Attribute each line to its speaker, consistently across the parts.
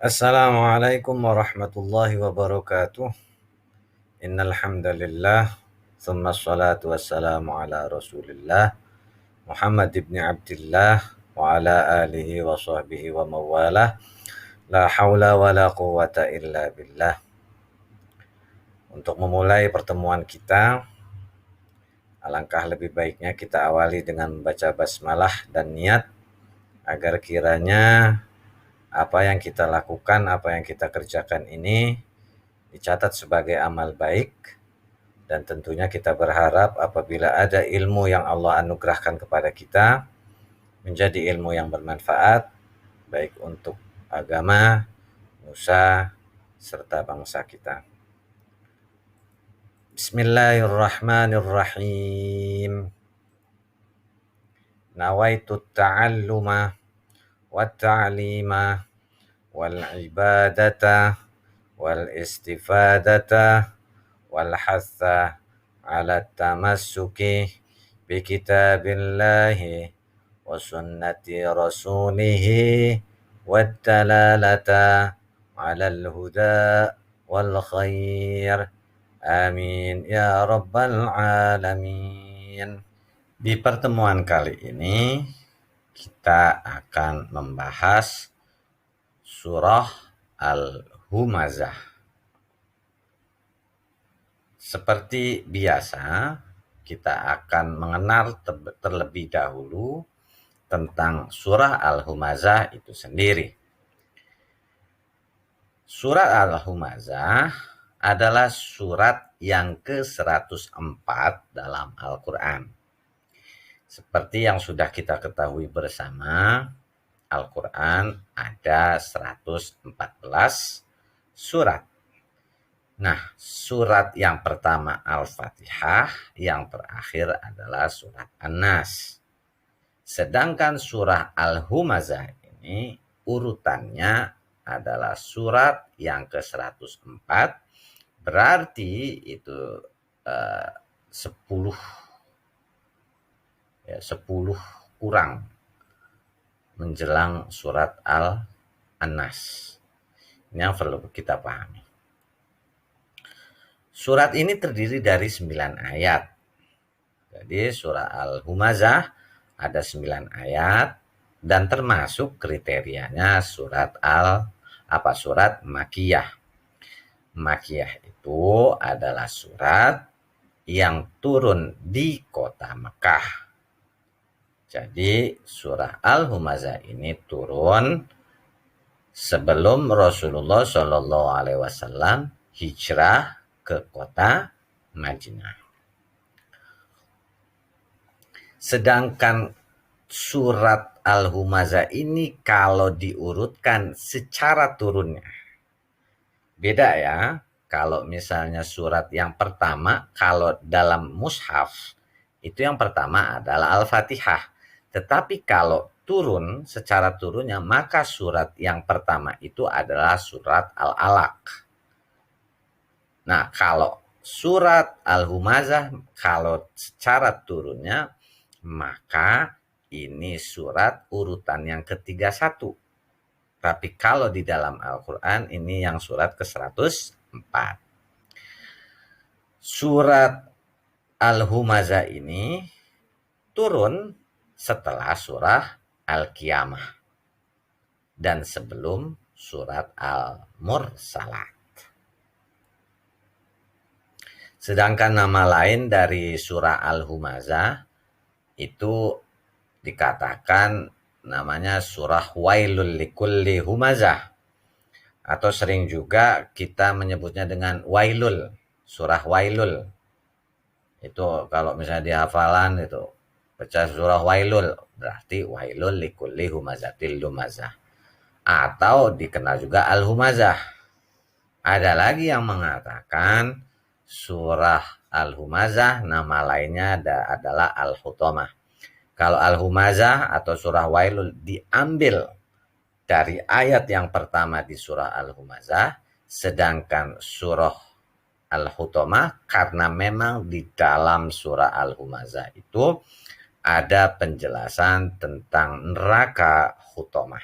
Speaker 1: Assalamualaikum warahmatullahi wabarakatuh. Innal hamdalillah, tsumma shalatu wassalamu ala Rasulillah Muhammad ibn Abdillah wa ala alihi wa sahbihi wa mawalah. La haula wa la quwata illa billah. Untuk memulai pertemuan kita, alangkah lebih baiknya kita awali dengan membaca basmalah dan niat agar kiranya apa yang kita lakukan, apa yang kita kerjakan ini dicatat sebagai amal baik, dan tentunya kita berharap apabila ada ilmu yang Allah anugerahkan kepada kita menjadi ilmu yang bermanfaat baik untuk agama, nusa, serta bangsa kita. Bismillahirrahmanirrahim. Nawaitu ta'alluma wa ta'lima wal ibadata wal istifadata wal hatha ala tamassuki bi kitabillahi wa sunnati rasulihi wad dalalata ala al-huda wal khair. Amin ya rabbal alamin. Di pertemuan kali ini kita akan membahas surah Al-Humazah. Seperti biasa, kita akan mengenal terlebih dahulu tentang surah Al-Humazah itu sendiri. Surah Al-Humazah adalah surat yang ke-104 dalam Al-Quran. Seperti yang sudah kita ketahui bersama, Al-Quran ada 114 surat. Nah, surat yang pertama Al-Fatihah, yang terakhir adalah surat An-Nas. Sedangkan surah Al-Humazah ini urutannya adalah surat yang ke-104, berarti itu 10 kurang menjelang surat Al-Nas. Ini yang perlu kita pahami. Surat ini terdiri dari 9 ayat. Jadi surah Al-Humazah ada 9 ayat dan termasuk kriterianya surat Makiyah. Makiyah itu adalah surat yang turun di kota Mekah. Jadi surah Al-Humazah ini turun sebelum Rasulullah SAW hijrah ke kota Madinah. Sedangkan surat Al-Humazah ini kalau diurutkan secara turunnya, beda ya. Kalau misalnya surat yang pertama, kalau dalam mushaf, itu yang pertama adalah Al-Fatihah. Tetapi kalau turun, secara turunnya, maka surat yang pertama itu adalah surat Al-Alaq. Nah, kalau surat Al-Humazah, kalau secara turunnya, maka ini surat urutan yang ke-31. Tapi kalau di dalam Al-Quran, ini yang surat ke-104. Surat Al-Humazah ini turun setelah surah Al-Qiyamah dan sebelum surat Al-Mursalat. Sedangkan nama lain dari surah Al-Humazah itu dikatakan namanya surah Wailul likulli humazah, atau sering juga kita menyebutnya dengan Wailul, surah Wailul. Itu kalau misalnya di hafalan itu baca surah Wailul, berarti Wailul likulli humazatil lumazah, atau dikenal juga Al-Humazah. Ada lagi yang mengatakan surah Al-Humazah nama lainnya adalah Al-Hutamah. Kalau Al-Humazah atau surah Wailul diambil dari ayat yang pertama di surah Al-Humazah, sedangkan surah Al-Hutamah karena memang di dalam surah Al-Humazah itu ada penjelasan tentang neraka Hutamah.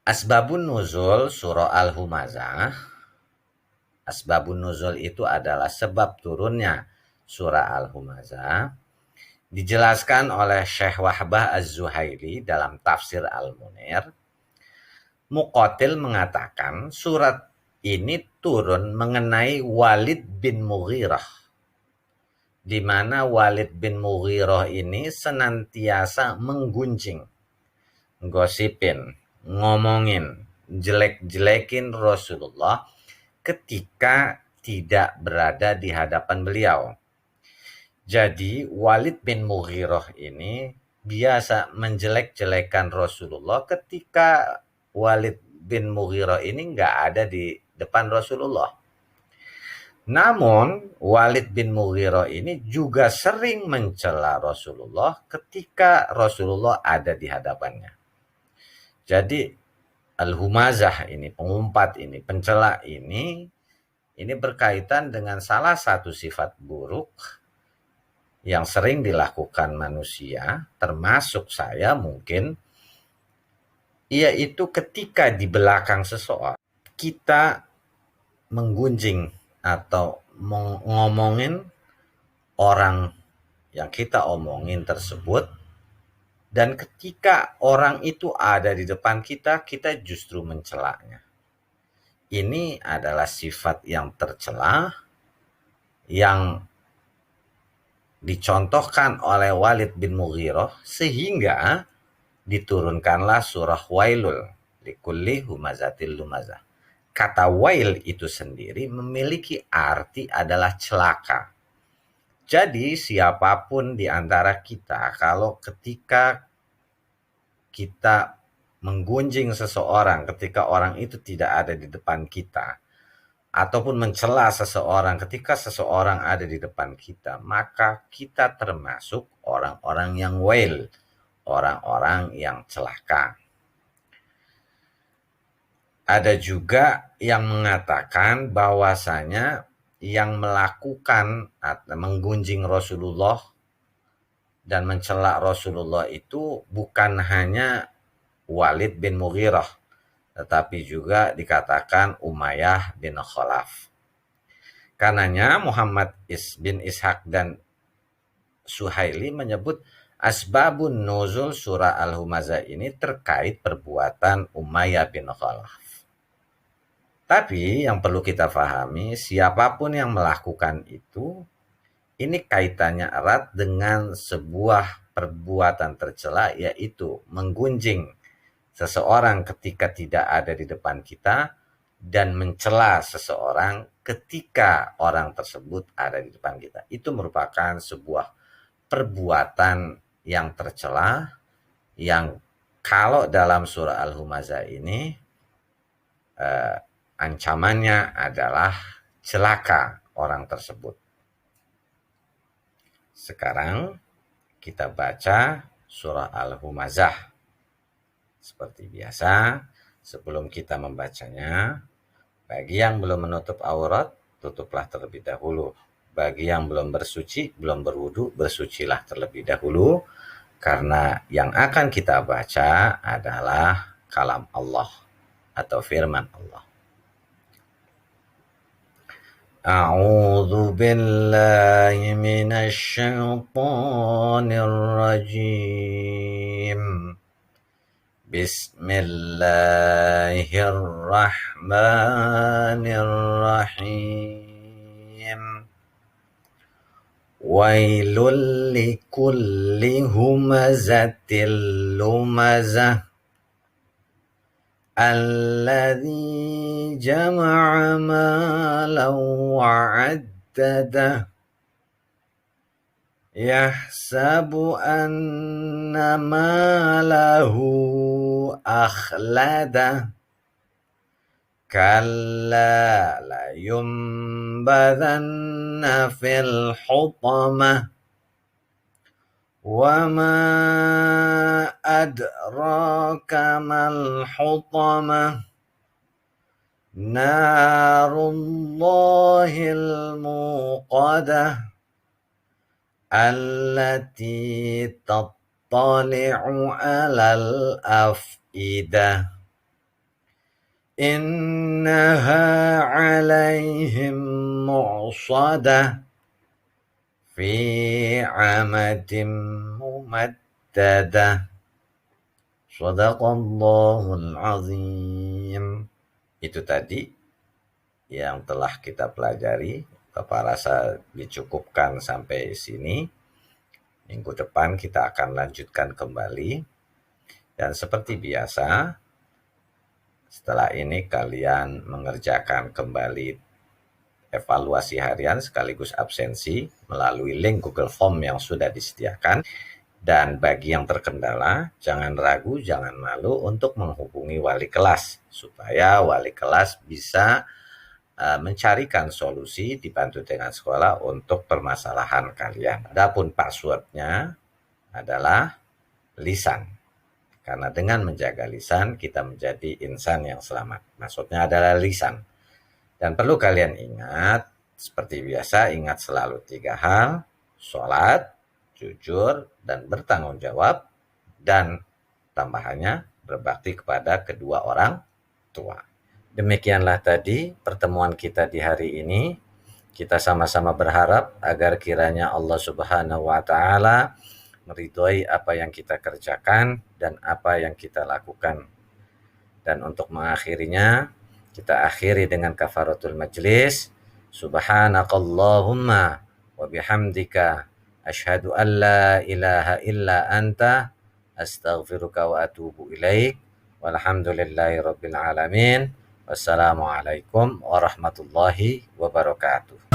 Speaker 1: Asbabun nuzul surah Al-Humazah. Asbabun nuzul itu adalah sebab turunnya surah Al-Humazah. Dijelaskan oleh Syekh Wahbah Az-Zuhaili dalam tafsir Al-Munir. Muqatil mengatakan surat ini turun mengenai Walid bin Mughirah, di mana Walid bin Mughirah ini senantiasa menggunjing, gosipin, ngomongin, jelek-jelekin Rasulullah ketika tidak berada di hadapan beliau. Jadi Walid bin Mughirah ini biasa menjelek-jelekan Rasulullah ketika Walid bin Mughirah ini nggak ada di depan Rasulullah. Namun Walid bin Mughirah ini juga sering mencela Rasulullah ketika Rasulullah ada di hadapannya. Jadi Al-Humazah ini, pengumpat ini, pencela ini berkaitan dengan salah satu sifat buruk yang sering dilakukan manusia, termasuk saya mungkin, yaitu ketika di belakang seseorang, kita menggunjing atau ngomongin orang yang kita omongin tersebut, dan ketika orang itu ada di depan kita, kita justru mencelanya. Ini adalah sifat yang tercela yang dicontohkan oleh Walid bin Mughirah sehingga diturunkanlah surah Wailul likulli humazatil lumazah. Kata wail itu sendiri memiliki arti adalah celaka. Jadi siapapun di antara kita kalau ketika kita menggunjing seseorang ketika orang itu tidak ada di depan kita, ataupun mencela seseorang ketika seseorang ada di depan kita, maka kita termasuk orang-orang yang wail, orang-orang yang celaka. Ada juga yang mengatakan bahwasanya yang melakukan atau menggunjing Rasulullah dan mencela Rasulullah itu bukan hanya Walid bin Mughirah, tetapi juga dikatakan Umayyah bin Khalaf. Karenanya Muhammad bin Ishaq dan Suhaili menyebut asbabun nuzul surah Al-Humazah ini terkait perbuatan Umayyah bin Khalaf. Tapi yang perlu kita pahami, siapapun yang melakukan itu, ini kaitannya erat dengan sebuah perbuatan tercela, yaitu menggunjing seseorang ketika tidak ada di depan kita dan mencela seseorang ketika orang tersebut ada di depan kita. Itu merupakan sebuah perbuatan yang tercela yang kalau dalam surah Al-Humazah ini ancamannya adalah celaka orang tersebut. Sekarang kita baca surah Al-Humazah. Seperti biasa, sebelum kita membacanya, bagi yang belum menutup aurat, tutuplah terlebih dahulu. Bagi yang belum bersuci, belum berwudu, bersucilah terlebih dahulu. Karena yang akan kita baca adalah kalam Allah atau firman Allah. A'udzu billahi minasy syaithanir rajim. Bismillahirrahmanirrahim. Wailul likulli humazatil lumazah. Alladzi jama'a malan wa'addadah. Yahsabu anna malahu akhlada. Kalla layumbadhanna fil hutamah. Wa ma adraka mal hutamah. Narullahil muqadah. Allati tattali'u 'alal af'idah. innaha alaihim mu'sadah fi amadim mumaddadah. Shadaqallahul azim. Itu tadi yang telah kita pelajari. Bapak rasa dicukupkan sampai sini. Minggu depan kita akan lanjutkan kembali. Dan seperti biasa, setelah ini kalian mengerjakan kembali evaluasi harian sekaligus absensi melalui link Google Form yang sudah disediakan. Dan bagi yang terkendala, jangan ragu, jangan malu untuk menghubungi wali kelas supaya wali kelas bisa mencarikan solusi dibantu dengan sekolah untuk permasalahan kalian. Adapun passwordnya adalah lisan. Karena dengan menjaga lisan, kita menjadi insan yang selamat. Maksudnya adalah lisan. Dan perlu kalian ingat, seperti biasa, ingat selalu 3 hal, sholat, jujur, dan bertanggung jawab, dan tambahannya berbakti kepada kedua orang tua. Demikianlah tadi pertemuan kita di hari ini. Kita sama-sama berharap agar kiranya Allah Subhanahu wa Ta'ala meridhoi apa yang kita kerjakan dan apa yang kita lakukan. Dan untuk mengakhirinya, kita akhiri dengan kafaratul majlis. Subhanakallahumma wa bihamdika asyhadu an la ilaha illa anta astaghfiruka wa atubu ilaik. Walhamdulillahi rabbil alamin. Wassalamualaikum warahmatullahi wabarakatuh.